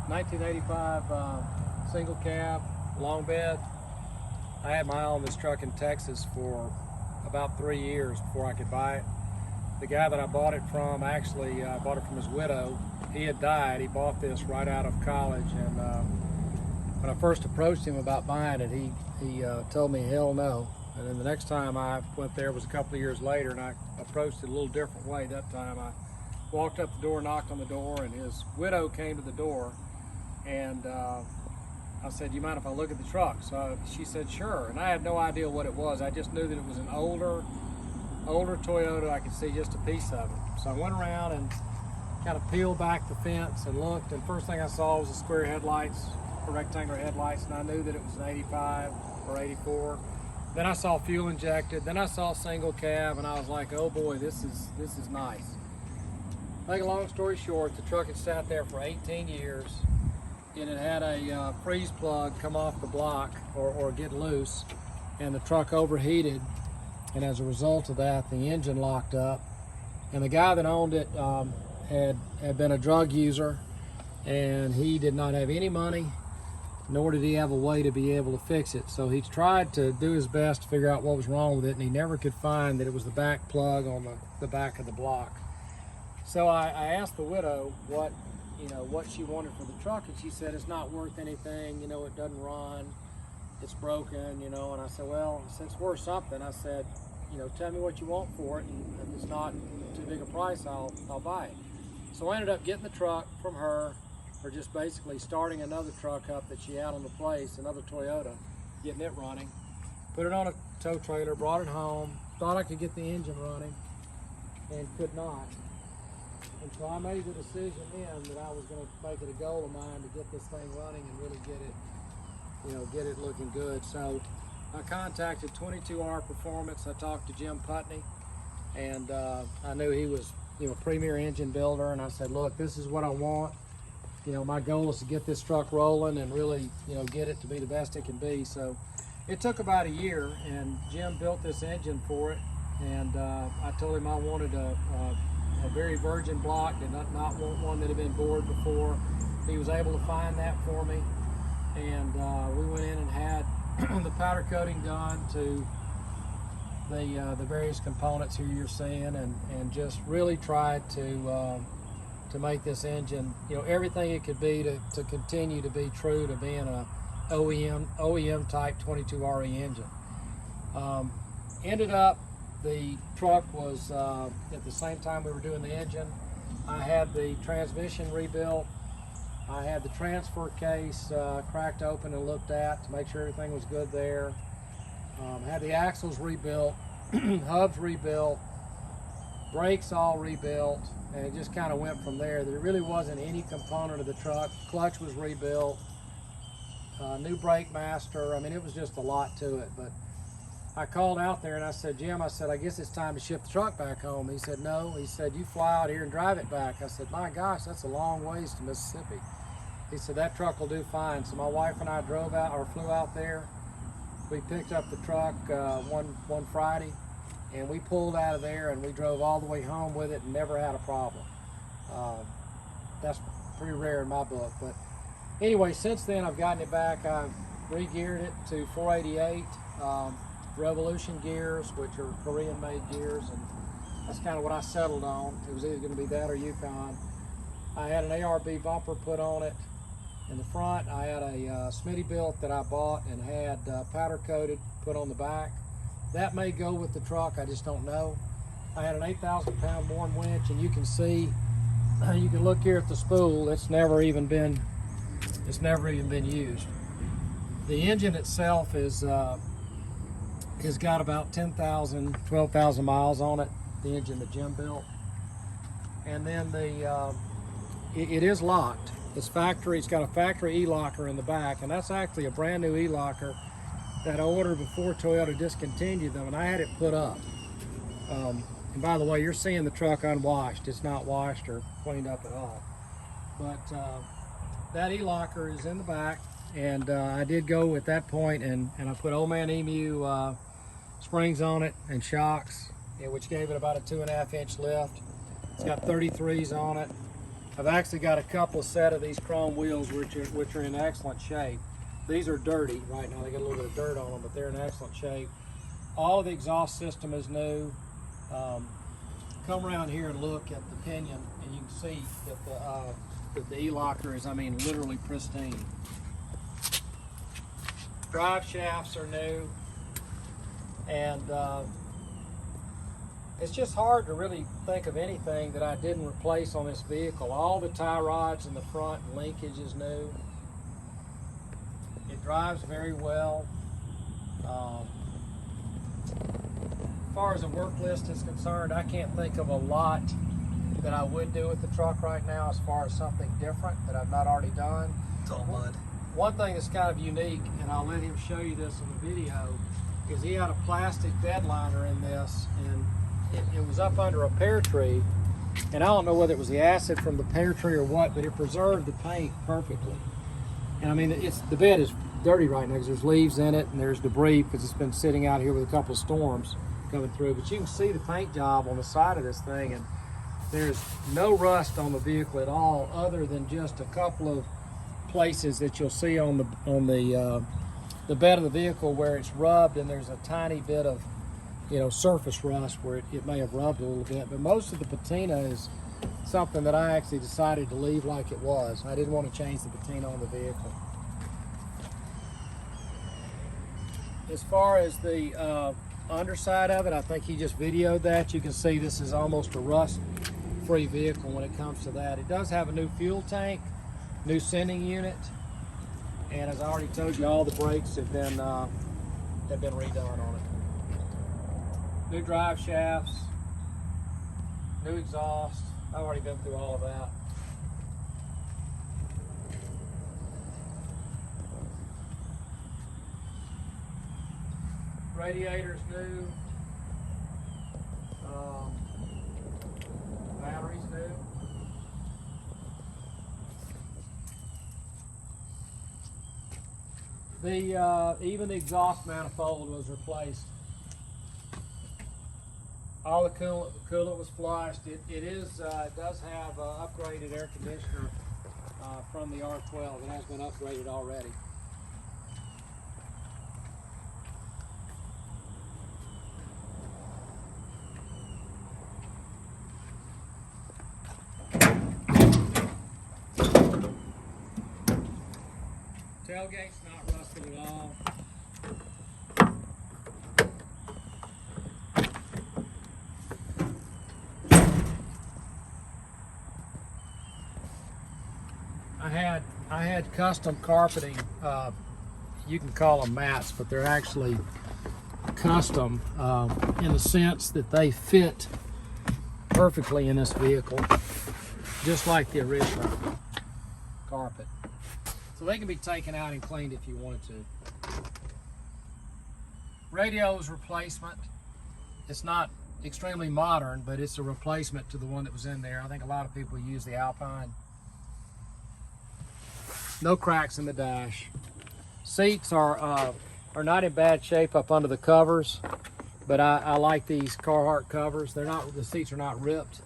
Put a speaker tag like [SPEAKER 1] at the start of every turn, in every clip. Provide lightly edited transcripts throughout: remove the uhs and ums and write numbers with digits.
[SPEAKER 1] 1985 single cab, long bed. I had my eye on this truck in Texas for about 3 years before I could buy it. The guy that I bought it from, actually, I bought it from his widow. He had died. He bought this right out of college, and when I first approached him about buying it, he told me hell no. And then the next time I went there was a couple of years later, and I approached it a little different way. That time I walked up the door, knocked on the door, and his widow came to the door, and I said, "You mind if I look at the truck?" So she said, "Sure." And I had no idea what it was. I just knew that it was an older Toyota. I could see just a piece of it. So I went around and kind of peeled back the fence and looked, and first thing I saw was the square headlights, the rectangular headlights, and I knew that it was an 85 or 84. Then I saw fuel injected, then I saw single cab, and I was like, oh boy, this is nice. Make a long story short, the truck had sat there for 18 years. It had had a freeze plug come off the block or get loose, and the truck overheated, and as a result of that, the engine locked up. And the guy that owned it had been a drug user, and he did not have any money, nor did he have a way to be able to fix it. So he tried to do his best to figure out what was wrong with it, and he never could find that it was the back plug on the back of the block. So I asked the widow what she wanted for the truck, and she said it's not worth anything, it doesn't run, it's broken, and I said, well, since it's worth something, I said, tell me what you want for it, and if it's not too big a price, I'll buy it. So I ended up getting the truck from her, or just basically starting another truck up that she had on the place, another Toyota, getting it running, put it on a tow trailer, brought it home, thought I could get the engine running, and could not. And so I made the decision then that I was going to make it a goal of mine to get this thing running and really get it looking good. So I contacted 22R Performance. I talked to Jim Putney, and I knew he was premier engine builder, and I said, look, this is what I want. My goal is to get this truck rolling and really get it to be the best it can be. So it took about a year, and Jim built this engine for it, and I told him I wanted a very virgin block, did not want one that had been bored before. He was able to find that for me, and we went in and had the powder coating done to the various components here you're seeing, and just really tried to make this engine everything it could be to continue to be true to being a OEM type 22RE engine. Ended up, the truck was at the same time we were doing the engine, I had the transmission rebuilt. I had the transfer case cracked open and looked at to make sure everything was good there. Had the axles rebuilt, hubs rebuilt, brakes all rebuilt, and it just kind of went from there. There really wasn't any component of the truck. Clutch was rebuilt, new brake master. I mean, it was just a lot to it. But I called out there and I said, Jim, I guess it's time to ship the truck back home. He said, no. He said, you fly out here and drive it back. I said, my gosh, that's a long ways to Mississippi. He said, that truck will do fine. So my wife and I drove out, or flew out there. We picked up the truck one Friday, and we pulled out of there and we drove all the way home with it and never had a problem. That's pretty rare in my book. But anyway, since then I've gotten it back. I've re-geared it to 488 Revolution gears, which are Korean-made gears, and that's kind of what I settled on. It was either going to be that or Yukon. I had an ARB bumper put on it in the front. I had a Smittybilt that I bought and had powder coated put on the back. That may go with the truck, I just don't know. I had an 8,000 pound Warn winch, and you can see, you can look here at the spool, it's never even been used. The engine itself is has got about 10,000, 12,000 miles on it, the engine that Jim built. And then it is locked. It's factory, it's got a factory E-locker in the back, and that's actually a brand new E-locker that I ordered before Toyota discontinued them, and I had it put up. And by the way, you're seeing the truck unwashed. It's not washed or cleaned up at all. But that E-locker is in the back, and I did go at that point and I put Old Man Emu springs on it and shocks, which gave it about a 2.5 inch lift. It's got 33s on it. I've actually got a couple of set of these chrome wheels which are in excellent shape. These are dirty right now. They got a little bit of dirt on them, but they're in excellent shape. All of the exhaust system is new. Come around here and look at the pinion, and you can see that the E-locker is, I mean, literally pristine. Drive shafts are new, and it's just hard to really think of anything that I didn't replace on this vehicle. All the tie rods in the front and linkage is new. It drives very well. As far as the work list is concerned, I can't think of a lot that I would do with the truck right now as far as something different that I've not already done.
[SPEAKER 2] It's all mud.
[SPEAKER 1] One thing that's kind of unique, and I'll let him show you this in the video, is he had a plastic bed liner in this, and it was up under a pear tree, and I don't know whether it was the acid from the pear tree or what, but it preserved the paint perfectly. And I mean, the bed is dirty right now because there's leaves in it and there's debris because it's been sitting out here with a couple of storms coming through. But you can see the paint job on the side of this thing, and there's no rust on the vehicle at all, other than just a couple of places that you'll see on the bed of the vehicle where it's rubbed, and there's a tiny bit of, you know, surface rust where it may have rubbed a little bit. But most of the patina is something that I actually decided to leave like it was. I didn't want to change the patina on the vehicle. As far as the underside of it, I think he just videoed that. You can see this is almost a rust-free vehicle when it comes to that. It does have a new fuel tank, new sending unit, and as I already told you, all the brakes have been redone on it. New drive shafts, new exhaust. I've already been through all of that. Radiator's new. Battery's new. Even the exhaust manifold was replaced. All the coolant was flushed. It does have upgraded air conditioner from the R12. It has been upgraded already. Tailgate's not rusted at all. I had custom carpeting. You can call them mats, but they're actually custom in the sense that they fit perfectly in this vehicle, just like the original carpet. So they can be taken out and cleaned if you wanted to. Radio's replacement. It's not extremely modern, but it's a replacement to the one that was in there. I think a lot of people use the Alpine. No cracks in the dash. Seats are not in bad shape up under the covers, but I like these Carhartt covers. The seats are not ripped,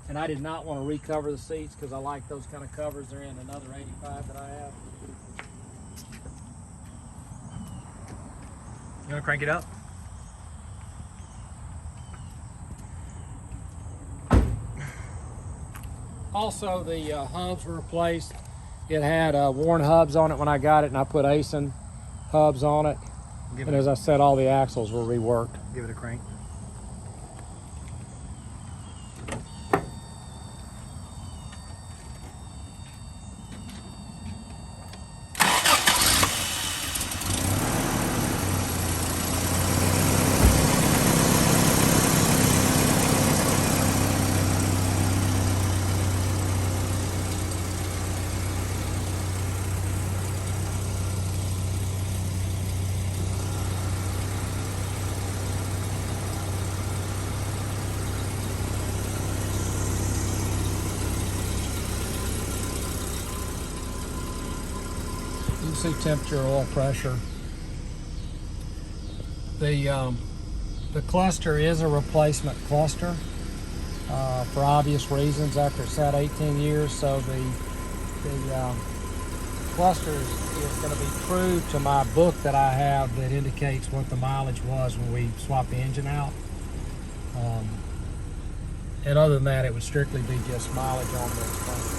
[SPEAKER 1] and I did not want to recover the seats because I like those kind of covers. They're in another 85 that I have.
[SPEAKER 2] You want to crank it up?
[SPEAKER 1] Also, the hubs were replaced. It had worn hubs on it when I got it, and I put Aisin hubs on it. And as I said, all the axles were reworked.
[SPEAKER 2] Give it a crank.
[SPEAKER 1] You can see temperature, oil pressure. The cluster is a replacement cluster. for obvious reasons after it sat 18 years. So the cluster is going to be true to my book that I have that indicates what the mileage was when we swapped the engine out. And other than that, it would strictly be just mileage on this thing.